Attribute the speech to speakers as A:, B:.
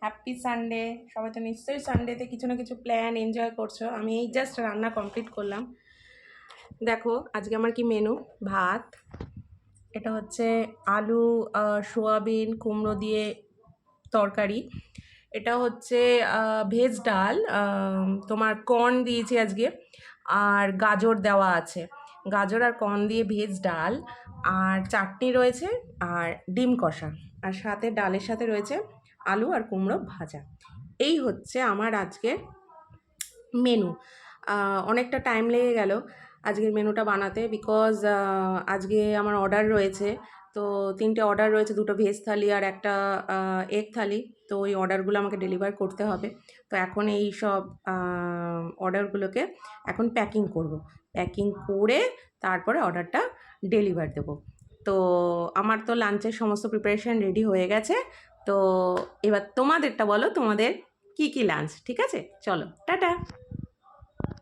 A: Happy Sunday. সবাই তো নিশ্চয়ই সানডেতে কিছু না কিছু প্ল্যান এনজয় করছো। আমি এই জাস্ট রান্না কমপ্লিট করলাম। দেখো আজকে আমার কি মেনু। ভাত, এটা হচ্ছে আলু সোয়াবিন কুমড়ো দিয়ে তরকারি। এটা হচ্ছে ভেজ ডাল, তোমার কর্ন দিয়েছি আজকে, আর গাজর দেওয়া আছে। গাজর আর কর্ন দিয়ে ভেজ ডাল, আর চাটনি রয়েছে, আর ডিম কষা, আর সাথে ডালের সাথে রয়েছে আলু আর কুমড়ো ভাজা। এই হচ্ছে আমার আজকের মেনু। অনেকটা টাইম লেগে গেল আজকের মেনুটা বানাতে, বিকজ আজকে আমার অর্ডার রয়েছে। তো 3টে অর্ডার রয়েছে, 2টো ভেজ থালি আর একটা এগ থালি। তো ওই অর্ডারগুলো আমাকে ডেলিভার করতে হবে। তো এখন এই সব অর্ডারগুলোকে এখন প্যাকিং করব। প্যাকিং করে তারপরে অর্ডারটা ডেলিভার দেব। তো আমার তো লাঞ্চের সমস্ত প্রিপারেশান রেডি হয়ে গেছে। তো এবার তোমাদেরটা বলো, তোমাদের কি কি লাঞ্চ? ঠিক আছে, চলো টাটা।